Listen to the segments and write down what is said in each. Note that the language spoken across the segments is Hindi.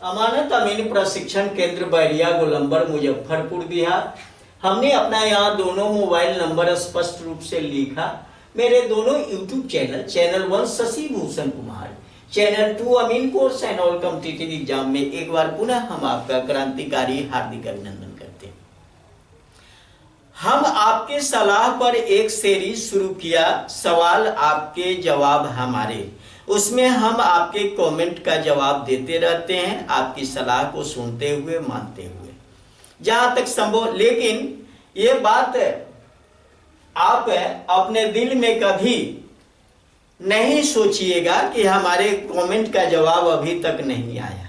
अमानत अमीन प्रशिक्षण केंद्र बैरिया गोलंबर मुजफ्फरपुर बिहार। हमने अपना यहाँ दोनों मोबाइल नंबर स्पष्ट रूप से लिखा। मेरे दोनों YouTube channel 1 Shashi Bhushan Kumar, channel 2 Amin course and all competitive exam में एक बार पुनः हम आपका क्रांतिकारी हार्दिक अभिनंदन करते हैं। हम आपके सलाह पर एक सीरीज शुरू किया, सवाल आपके जवाब हमारे। उसमें हम आपके कमेंट का जवाब देते रहते हैं, आपकी सलाह को सुनते हुए मानते हुए जहां तक संभव। लेकिन ये बात आप अपने दिल में कभी नहीं सोचिएगा कि हमारे कमेंट का जवाब अभी तक नहीं आया।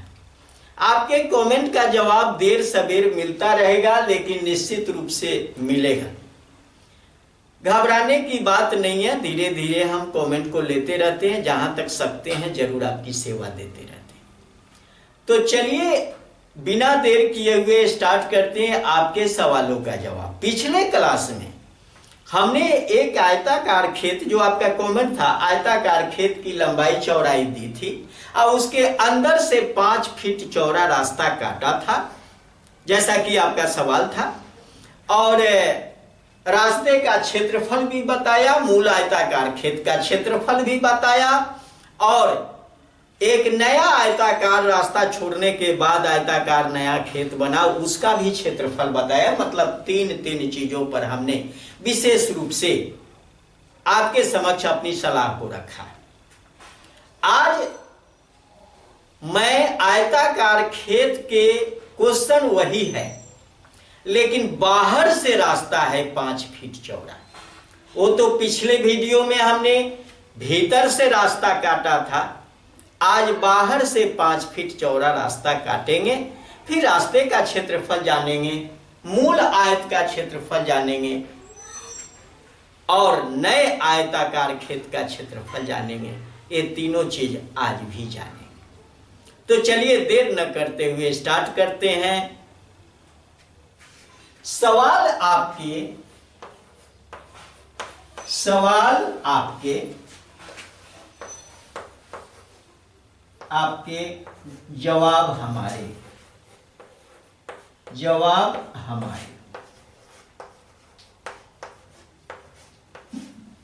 आपके कमेंट का जवाब देर सवेर मिलता रहेगा, लेकिन निश्चित रूप से मिलेगा। घबराने की बात नहीं है, धीरे धीरे हम कमेंट को लेते रहते हैं, जहां तक सकते हैं जरूर आपकी सेवा देते रहते हैं। तो चलिए बिना देर किए हुए स्टार्ट करते हैं आपके सवालों का जवाब। पिछले क्लास में हमने एक आयताकार खेत, जो आपका कमेंट था, आयताकार खेत की लंबाई चौड़ाई दी थी और उसके अंदर से 5 फीट चौड़ा रास्ता काटा था, जैसा कि आपका सवाल था। और रास्ते का क्षेत्रफल भी बताया, मूल आयताकार खेत का क्षेत्रफल भी बताया, और एक नया आयताकार रास्ता छोड़ने के बाद आयताकार नया खेत बना, उसका भी क्षेत्रफल बताया। मतलब तीन चीजों पर हमने विशेष रूप से आपके समक्ष अपनी सलाह को रखा है। आज मैं आयताकार खेत के क्वेश्चन वही है, लेकिन बाहर से रास्ता है 5 फीट चौड़ा। वो तो पिछले वीडियो में हमने भीतर से रास्ता काटा था, आज बाहर से 5 फीट चौड़ा रास्ता काटेंगे, फिर रास्ते का क्षेत्रफल जानेंगे, मूल आयत का क्षेत्रफल जानेंगे और नए आयताकार खेत का क्षेत्रफल जानेंगे। ये तीनों चीज आज भी जानेंगे। तो चलिए देर न करते हुए स्टार्ट करते हैं। सवाल आपके जवाब हमारे।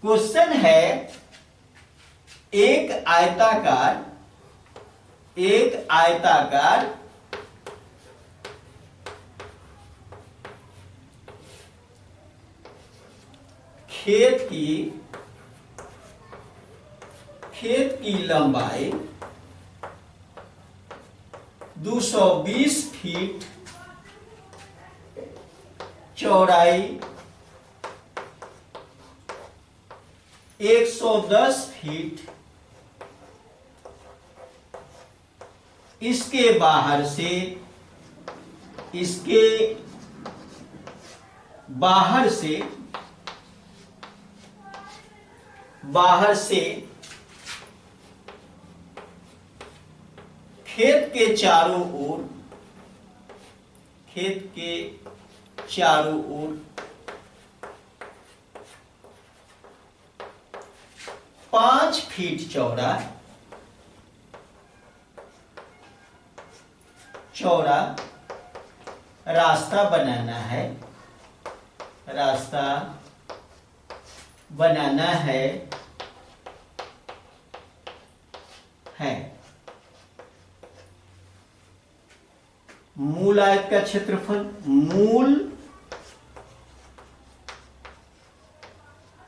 क्वेश्चन है, एक आयताकार खेत की लंबाई 220 फीट, चौड़ाई 110 फीट, इसके बाहर से खेत के चारों ओर 5 फीट चौड़ा रास्ता बनाना है। मूल आयत का क्षेत्रफल, मूल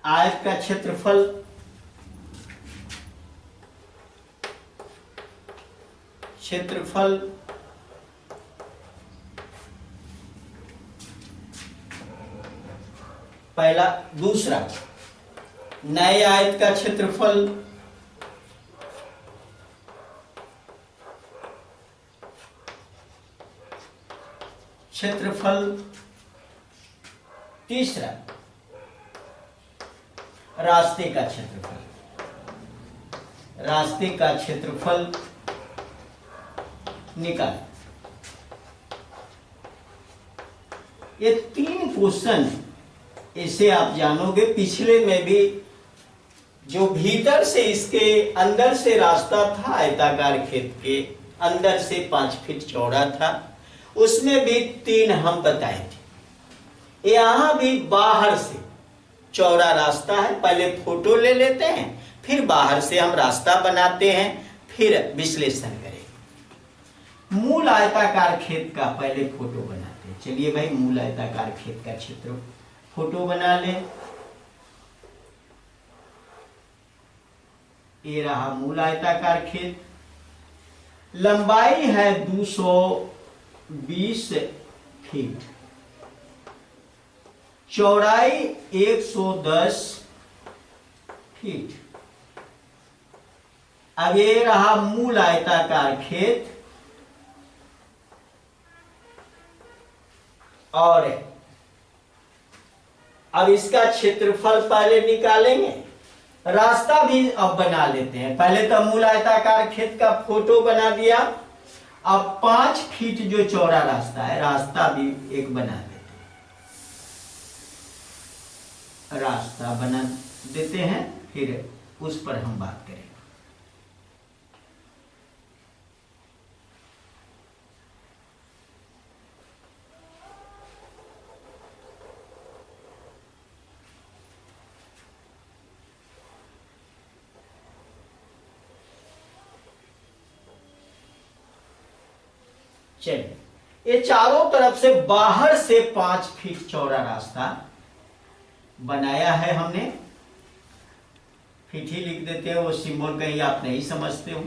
आयत का क्षेत्रफल पहला। दूसरा, नए आयत का क्षेत्रफल, तीसरा, रास्ते का क्षेत्रफल निकाल। ये 3 क्वेश्चन इसे आप जानोगे। पिछले में भी जो भीतर से इसके अंदर से रास्ता था आयताकार खेत के, अंदर से 5 फीट चौड़ा था, उसमें भी 3 हम बताए थे। यहाँ भी बाहर से चौड़ा रास्ता है, पहले फोटो ले लेते हैं, फिर बाहर से हम रास्ता बनाते हैं, फिर विश्लेषण करेंगे। मूल आयताकार खेत का पहले फोटो बनाते हैं। चलिए भाई, मूल आयताकार खेत का क्षेत्र फोटो बना लें। ये रहा मूल आयताकार खेत। लंबाई है 220 फीट, चौड़ाई 110 फीट। अब ये रहा मूल आयताकार खेत, और अब इसका क्षेत्रफल पहले निकालेंगे, रास्ता भी अब बना लेते हैं। पहले तो मूल आयताकार खेत का फोटो बना दिया, अब 5 फीट जो चौड़ा रास्ता है, रास्ता भी एक बना देते हैं। रास्ता बना देते हैं, फिर उस पर हम बात करेंगे। चलिए, ये चारों तरफ से बाहर से 5 फीट चौड़ा रास्ता बनाया है हमने। फीट ही लिख देते हैं, वो सिंबल कहीं आप नहीं समझते हो।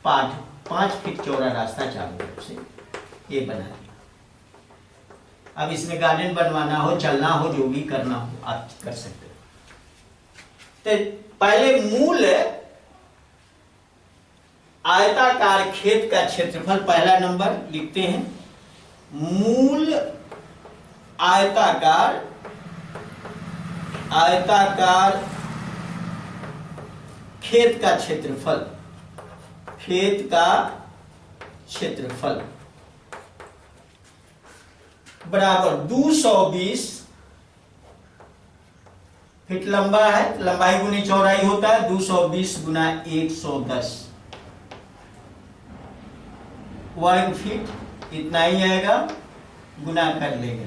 5 फीट चौड़ा रास्ता चारों तरफ से ये बना दिया। अब इसमें गार्डन बनवाना हो, चलना हो, जो भी करना हो आप कर सकते हो। तो पहले मूल आयताकार खेत का क्षेत्रफल पहला नंबर लिखते हैं। मूल आयताकार खेत का क्षेत्रफल, खेत का क्षेत्रफल बराबर 220 फीट लंबा है, लंबाई गुनी चौड़ाई होता है 220 गुना 110 वर्ग फीट, इतना ही आएगा। गुना कर लेंगे,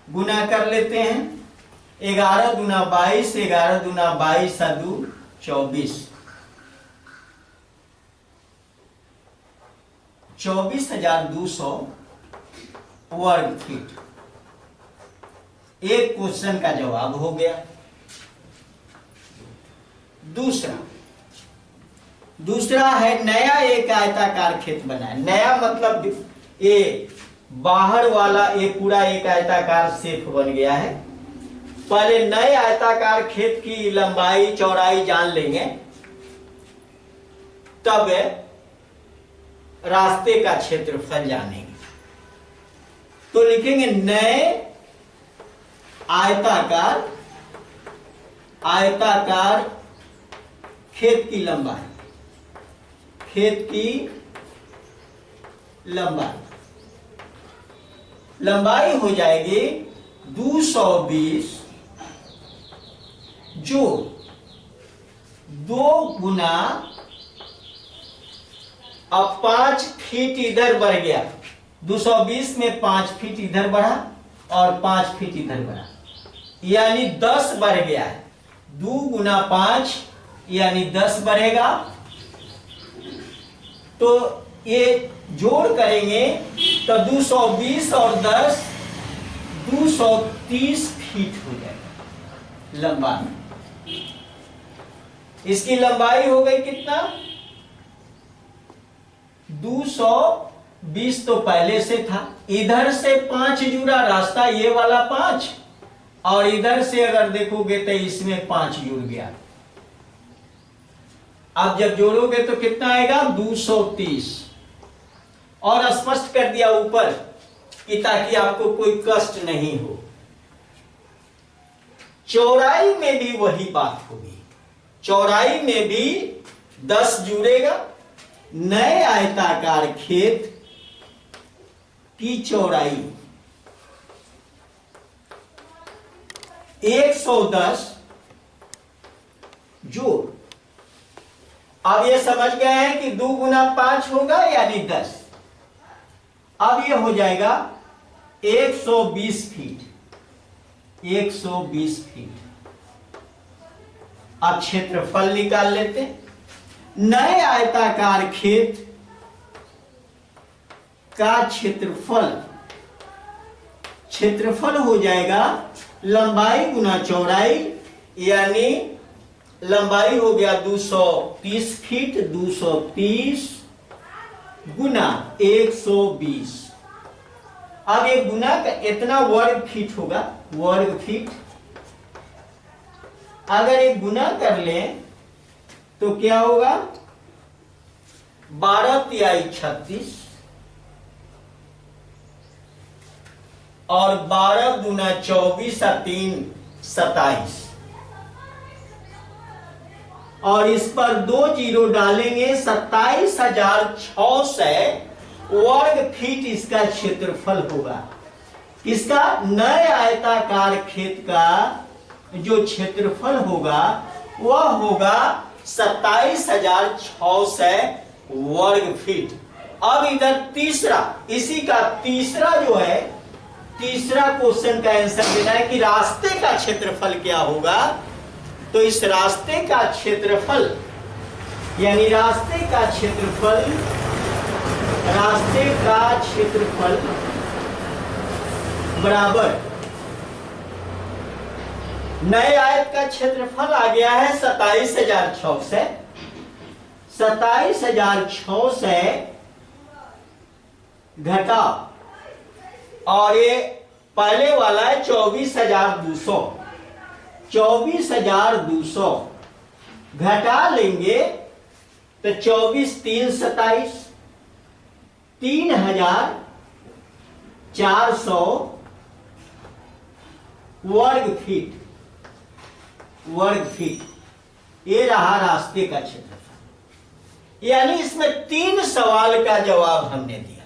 गुना कर लेते हैं। 11 दूना 22, 11 दूना 22 2 24, 24,200 वर्ग फीट। एक क्वेश्चन का जवाब हो गया। दूसरा है नया एक आयताकार खेत बना है। नया मतलब ये बाहर वाला ये पूरा एक आयताकार शेप बन गया है। पहले नए आयताकार खेत की लंबाई चौड़ाई जान लेंगे, तब रास्ते का क्षेत्रफल जानेंगे। तो लिखेंगे नए आयताकार खेत की लंबाई, खेत की लंबाई हो जाएगी 220 जो 2 गुना, अब 5 फीट इधर बढ़ गया, 220 में 5 फीट इधर बढ़ा और 5 फीट इधर बढ़ा, यानी 10 बढ़ गया है। 2 गुना 5 यानी 10 बढ़ेगा। तो ये जोड़ करेंगे तो 220 और 10 230 फीट हो जाएगा लंबाई। इसकी लंबाई हो गई कितना? 220 तो पहले से था, इधर से 5 जुड़ा रास्ता, ये वाला 5, और इधर से अगर देखोगे तो इसमें 5 जुड़ गया। अब जब जोड़ोगे तो कितना आएगा? 230। और स्पष्ट कर दिया ऊपर कि ताकि आपको कोई कष्ट नहीं हो। चौड़ाई में भी वही बात होगी, चौड़ाई में भी 10 जुड़ेगा। नए आयताकार खेत की चौड़ाई 110 जोड़, अब ये समझ गए हैं कि 2 गुना 5 होगा यानी 10। अब ये हो जाएगा 120 फीट। 120 फीट। अब क्षेत्रफल निकाल लेते हैं। नए आयताकार खेत का क्षेत्रफल हो जाएगा लंबाई गुना चौड़ाई, यानी लंबाई हो गया 230 फीट। 230 गुना 120। अब ये गुना का इतना वर्ग फीट होगा, वर्ग फीट। अगर एक गुना कर लें तो क्या होगा, 12 तिहाई 36 और 12 गुना 24 और 3 27, और इस पर 2 जीरो डालेंगे, 27,600 वर्ग फीट इसका क्षेत्रफल होगा। इसका नए आयताकार खेत का जो क्षेत्रफल होगा वह होगा 27,600 वर्ग फीट। अब इधर तीसरा, इसी का तीसरा जो है, तीसरा क्वेश्चन का आंसर देना है कि रास्ते का क्षेत्रफल क्या होगा। तो इस रास्ते का क्षेत्रफल, यानी रास्ते का क्षेत्रफल बराबर नए आयत का क्षेत्रफल आ गया है 27,600। 27,600 घटा, और ये पहले वाला है 24,200। 24,200 घटा लेंगे तो 24 3 27, 3,400 वर्ग फीट। ये रहा रास्ते का क्षेत्रफल। यानी इसमें 3 सवाल का जवाब हमने दिया।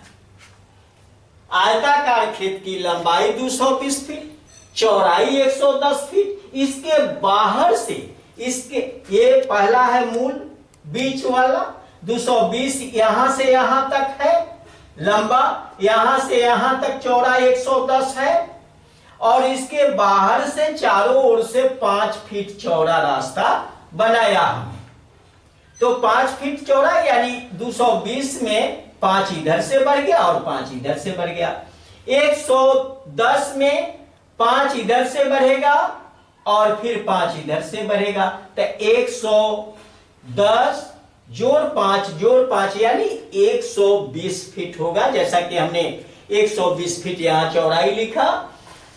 आयताकार खेत की लंबाई 220 फीट, चौड़ाई 110 फीट। इसके बाहर से, इसके ये पहला है मूल, बीच वाला 220 यहां से यहां तक है लंबा, यहां से यहां तक चौड़ा 110 है, और इसके बाहर से चारों ओर से 5 फीट चौड़ा रास्ता बनाया हमने। तो 5 फीट चौड़ा, यानी 220 में 5 इधर से बढ़ गया और 5 इधर से बढ़ गया। 110 में 5 इधर से बढ़ेगा और फिर 5 इधर से बढ़ेगा, तो 110 जोड़ 5 यानी 120 फीट होगा। जैसा कि हमने 120 फीट यहां चौड़ाई लिखा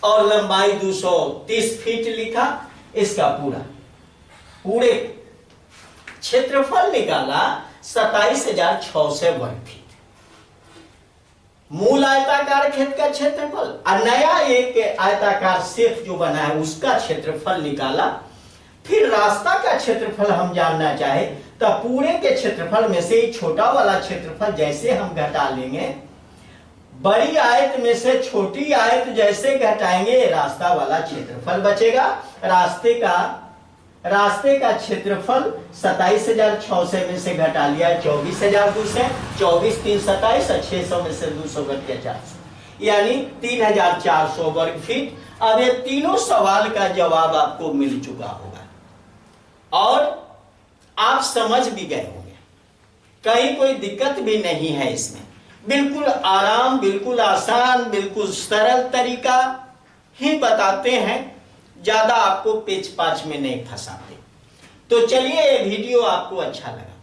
और लंबाई 230 फीट लिखा। इसका पूरे क्षेत्रफल निकाला 27,600 वर्ग फीट। मूल आयताकार खेत का क्षेत्रफल और नया एक आयताकार शेफ जो बना है उसका क्षेत्रफल निकाला। फिर रास्ता का क्षेत्रफल हम जानना चाहे तो पूरे के क्षेत्रफल में से छोटा वाला क्षेत्रफल जैसे हम घटा लेंगे, बड़ी आयत में से छोटी आयत जैसे घटाएंगे, रास्ता वाला क्षेत्रफल बचेगा। रास्ते का क्षेत्रफल 27,600 में से घटा लिया 24,200, 24 3 27 और 600 में से 200 घट गया 400, यानी 3,400 वर्ग फीट। अब ये तीनों सवाल का जवाब आपको मिल चुका होगा और आप समझ भी गए होंगे, कहीं कोई दिक्कत भी नहीं है इसमें। बिल्कुल आराम, बिल्कुल आसान, बिल्कुल सरल तरीका ही बताते हैं, ज्यादा आपको पेच पाच में नहीं फंसाते। तो चलिए, ये वीडियो आपको अच्छा लगा,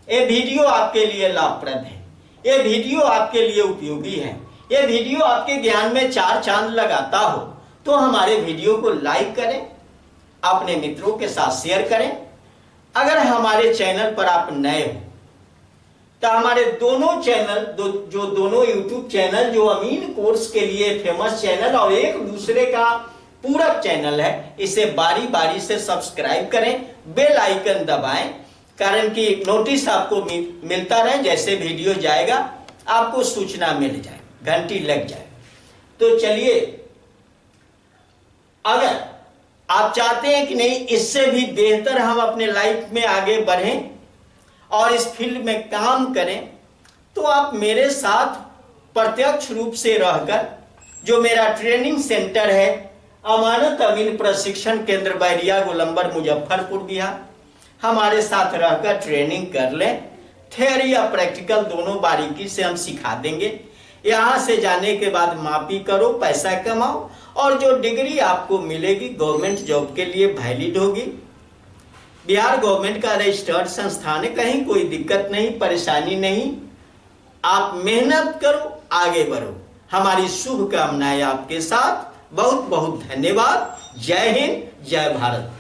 ये वीडियो आपके लिए लाभप्रद है, ये वीडियो आपके लिए उपयोगी है, ये वीडियो आपके ज्ञान में 4 चांद लगाता हो तो हमारे वीडियो को लाइक करें, अपने मित्रों के साथ शेयर करें। अगर हमारे चैनल पर आप नए हो तो हमारे दोनों चैनल, दोनों यूट्यूब चैनल जो अमीन कोर्स के लिए फेमस चैनल और एक दूसरे का पूरक चैनल है, इसे बारी बारी से सब्सक्राइब करें, बेल आइकन दबाएं, कारण कि नोटिस आपको मिलता रहे, जैसे वीडियो जाएगा आपको सूचना मिल जाए, घंटी लग जाए। तो चलिए, अगर आप चाहते हैं कि नहीं इससे भी बेहतर हम अपने लाइफ में आगे बढ़ें और इस फील्ड में काम करें तो आप मेरे साथ प्रत्यक्ष रूप से रहकर, जो मेरा ट्रेनिंग सेंटर है अमानत अमीन प्रशिक्षण केंद्र बैरिया गोलंबर मुजफ्फरपुर बिहार, हमारे साथ रहकर ट्रेनिंग कर लें। थ्योरी या प्रैक्टिकल दोनों बारीकी से हम सिखा देंगे। यहाँ से जाने के बाद मापी करो, पैसा कमाओ, और जो डिग्री आपको मिलेगी गवर्नमेंट जॉब के लिए वैलिड होगी। बिहार गवर्नमेंट का रजिस्टर्ड संस्थान है, कहीं कोई दिक्कत नहीं, परेशानी नहीं। आप मेहनत करो, आगे बढ़ो। हमारी शुभकामनाएं आपके साथ। बहुत बहुत धन्यवाद। जय हिंद, जय भारत।